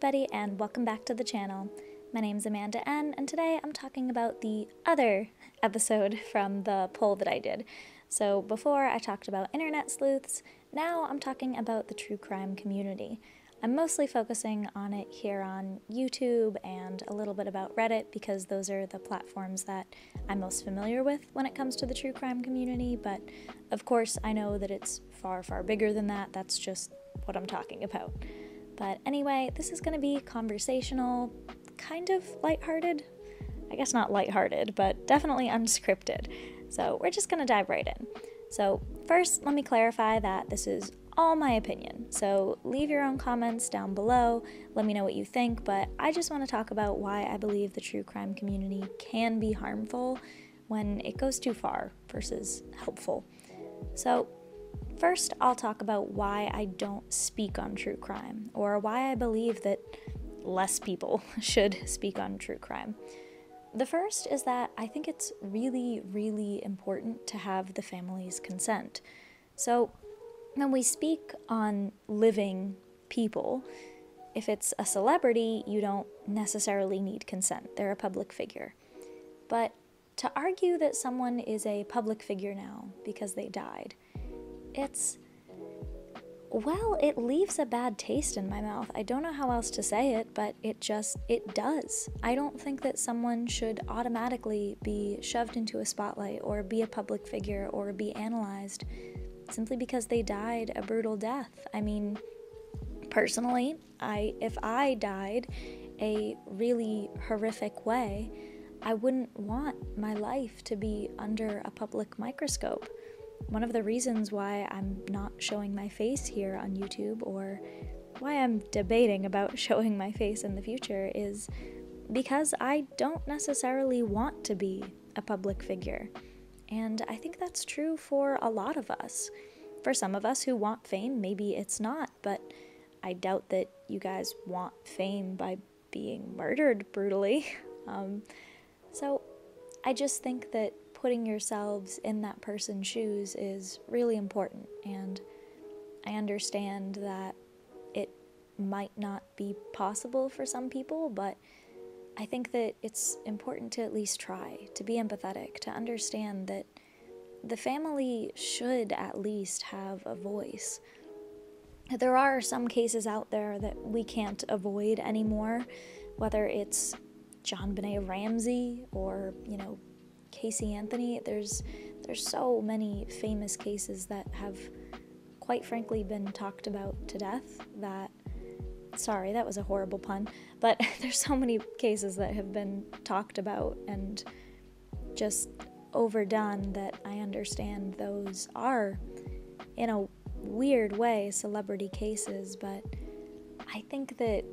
everybody, and welcome back to the channel. My name's Amanda N, and today I'm talking about the other episode from the poll that I did. So before I talked about internet sleuths, now I'm talking about the true crime community. I'm mostly focusing on it here on YouTube and a little bit about Reddit because those are the platforms that I'm most familiar with when it comes to the true crime community, but of course I know that it's far, far bigger than that. That's just what I'm talking about. But anyway, this is going to be conversational, kind of lighthearted. I guess not lighthearted, but definitely unscripted. So we're just going to dive right in. So first, let me clarify that this is all my opinion. So leave your own comments down below. Let me know what you think, but I just want to talk about why I believe the true crime community can be harmful when it goes too far versus helpful. So first, I'll talk about why I don't speak on true crime, or why I believe that less people should speak on true crime. The first is that I think it's really, really important to have the family's consent. So when we speak on living people, if it's a celebrity, you don't necessarily need consent. They're a public figure. But to argue that someone is a public figure now because they died, it leaves a bad taste in my mouth. I don't know how else to say it, but it does. I don't think that someone should automatically be shoved into a spotlight or be a public figure or be analyzed simply because they died a brutal death. I mean, personally, if I died a really horrific way, I wouldn't want my life to be under a public microscope. One of the reasons why I'm not showing my face here on YouTube, or why I'm debating about showing my face in the future, is because I don't necessarily want to be a public figure. And I think that's true for a lot of us. For some of us who want fame, maybe it's not, but I doubt that you guys want fame by being murdered brutally. So I just think that putting yourselves in that person's shoes is really important, and I understand that it might not be possible for some people, but I think that it's important to at least try to be empathetic, to understand that the family should at least have a voice. There are some cases out there that we can't avoid anymore, whether it's JonBenet Ramsey or, Casey Anthony. There's so many famous cases that have, quite frankly, been talked about to death that, sorry, that was a horrible pun, but there's so many cases that have been talked about and just overdone that I understand those are, in a weird way, celebrity cases, but I think that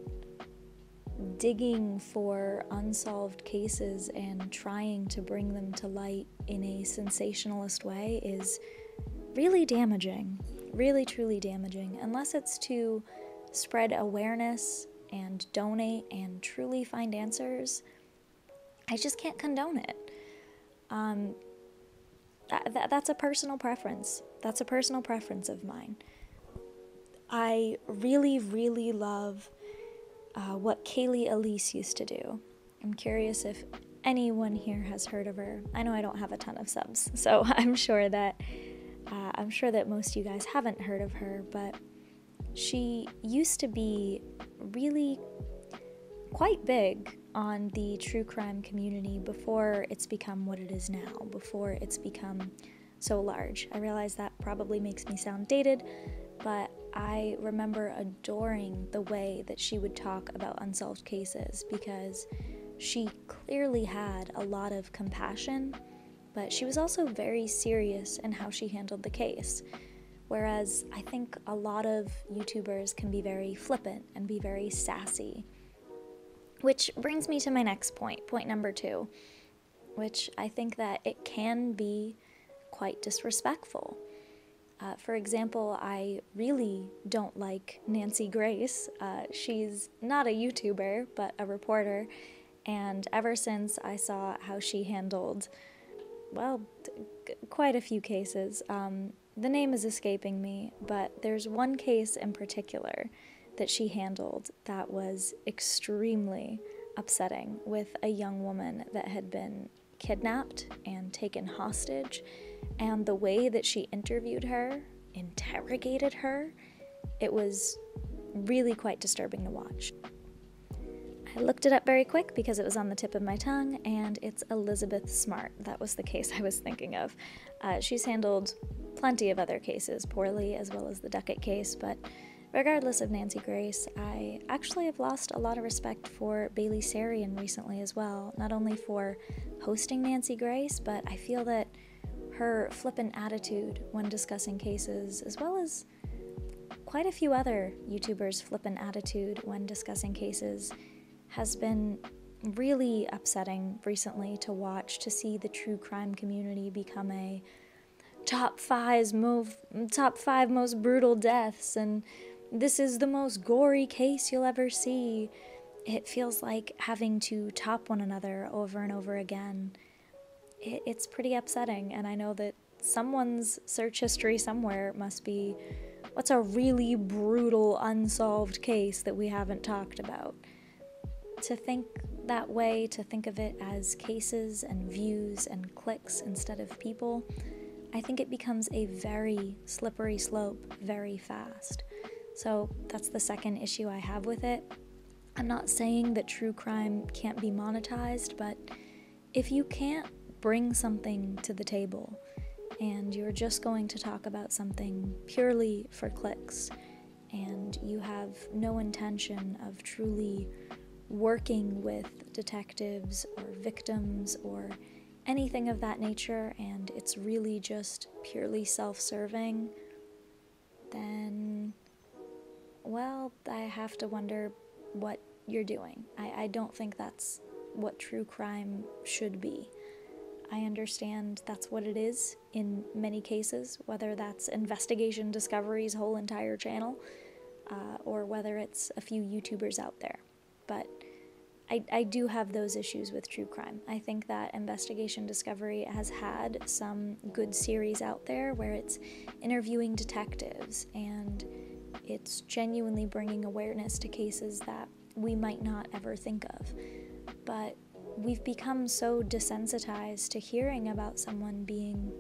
digging for unsolved cases and trying to bring them to light in a sensationalist way is really damaging, really truly damaging, unless it's to spread awareness and donate and truly find answers. I just can't condone it. That's a personal preference. That's a personal preference of mine. I really, really love what Kaylee Elise used to do. I'm curious if anyone here has heard of her. I know I don't have a ton of subs, so I'm sure that most of you guys haven't heard of her, but she used to be really quite big on the true crime community before it's become what it is now, before it's become so large. I realize that probably makes me sound dated, but I remember adoring the way that she would talk about unsolved cases because she clearly had a lot of compassion, but she was also very serious in how she handled the case. Whereas I think a lot of YouTubers can be very flippant and be very sassy. Which brings me to my next point number 2, which I think that it can be quite disrespectful. For example, I really don't like Nancy Grace. She's not a YouTuber, but a reporter, and ever since I saw how she handled, quite a few cases, the name is escaping me, but there's one case in particular that she handled that was extremely upsetting with a young woman that had been kidnapped and taken hostage, and the way that she interviewed her, interrogated her, it was really quite disturbing to watch. I looked it up very quick because it was on the tip of my tongue, and it's Elizabeth Smart. That was the case I was thinking of. She's handled plenty of other cases poorly, as well as the Duckett case, but regardless of Nancy Grace, I actually have lost a lot of respect for Bailey Sarian recently as well, not only for hosting Nancy Grace, but I feel that her flippant attitude when discussing cases, as well as quite a few other YouTubers' flippant attitude when discussing cases, has been really upsetting recently to watch, to see the true crime community become a top five most brutal deaths, and this is the most gory case you'll ever see. It feels like having to top one another over and over again. It's pretty upsetting, and I know that someone's search history somewhere must be, what's a really brutal unsolved case that we haven't talked about? To think that way, to think of it as cases and views and clicks instead of people, I think it becomes a very slippery slope very fast. So that's the second issue I have with it. I'm not saying that true crime can't be monetized, but if you can't bring something to the table and you're just going to talk about something purely for clicks, and you have no intention of truly working with detectives or victims or anything of that nature, and it's really just purely self-serving, then, well, I have to wonder what you're doing. I don't think that's what true crime should be. I understand that's what it is in many cases, whether that's Investigation Discovery's whole entire channel, or whether it's a few YouTubers out there. But I do have those issues with true crime. I think that Investigation Discovery has had some good series out there where it's interviewing detectives and it's genuinely bringing awareness to cases that we might not ever think of. But we've become so desensitized to hearing about someone being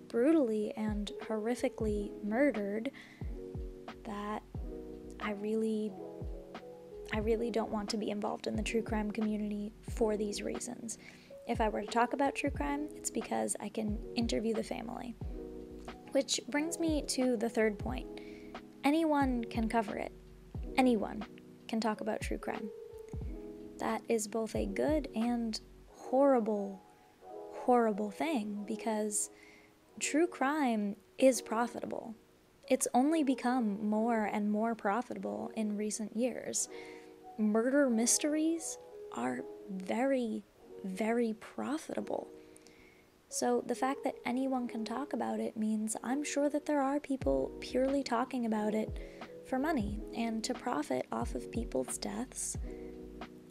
brutally and horrifically murdered that I really don't want to be involved in the true crime community for these reasons. If I were to talk about true crime, it's because I can interview the family. Which brings me to the third point. Anyone can cover it. Anyone can talk about true crime. That is both a good and horrible, horrible thing, because true crime is profitable. It's only become more and more profitable in recent years. Murder mysteries are very, very profitable. So the fact that anyone can talk about it means I'm sure that there are people purely talking about it for money and to profit off of people's deaths.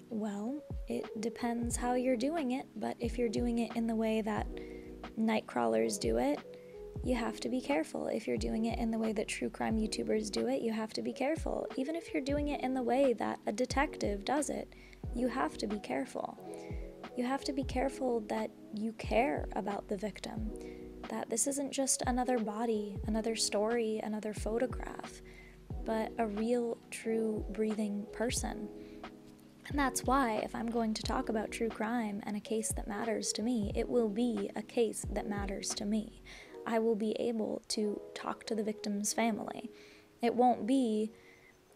Well, it depends how you're doing it, but if you're doing it in the way that night crawlers do it, you have to be careful. If you're doing it in the way that true crime YouTubers do it, you have to be careful. Even if you're doing it in the way that a detective does it, you have to be careful. You have to be careful that you care about the victim, that this isn't just another body, another story, another photograph, but a real, true, breathing person. And that's why, if I'm going to talk about true crime and a case that matters to me, it will be a case that matters to me. I will be able to talk to the victim's family. It won't be,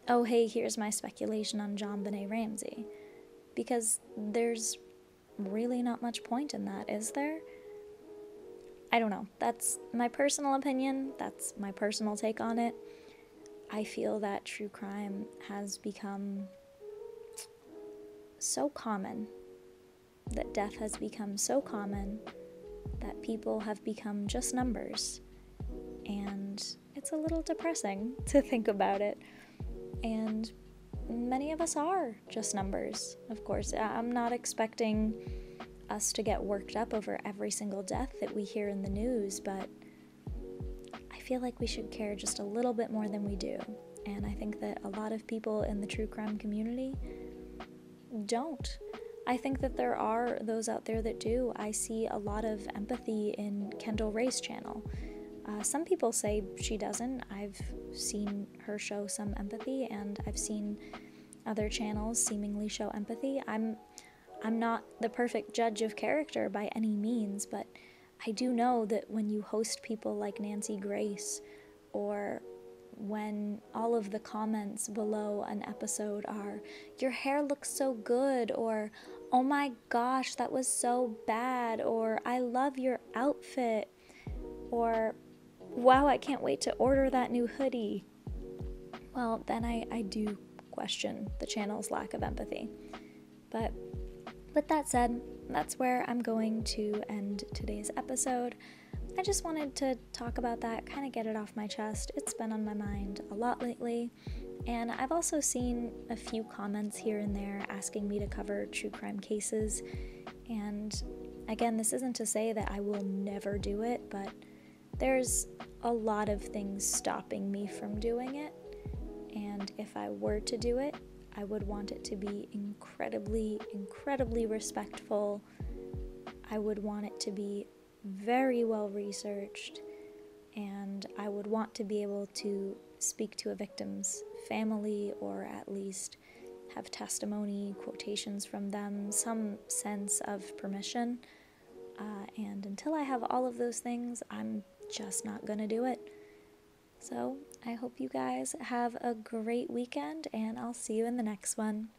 oh, hey, here's my speculation on JonBenet Ramsey. Because there's really not much point in that, is there? I don't know. That's my personal opinion. That's my personal take on it. I feel that true crime has become so common, that death has become so common, that people have become just numbers, and it's a little depressing to think about it, and many of us are just numbers. Of course, I'm not expecting us to get worked up over every single death that we hear in the news, but I feel like we should care just a little bit more than we do, and I think that a lot of people in the true crime community don't. I think that there are those out there that do. I see a lot of empathy in Kendall Rae's channel. Some people say she doesn't. I've seen her show some empathy, and I've seen other channels seemingly show empathy. I'm not the perfect judge of character by any means, but I do know that when you host people like Nancy Grace, or when all of the comments below an episode are, "Your hair looks so good," or "Oh my gosh, that was so bad," or "I love your outfit," or "Wow, I can't wait to order that new hoodie," well, then I do question the channel's lack of empathy. But with that said, that's where I'm going to end today's episode. I just wanted to talk about that, kind of get it off my chest. It's been on my mind a lot lately, and I've also seen a few comments here and there asking me to cover true crime cases, and again, this isn't to say that I will never do it, but there's a lot of things stopping me from doing it, and if I were to do it, I would want it to be incredibly, incredibly respectful. I would want it to be very well researched, and I would want to be able to speak to a victim's family, or at least have testimony, quotations from them, some sense of permission. And until I have all of those things, I'm just not gonna do it. So I hope you guys have a great weekend, and I'll see you in the next one.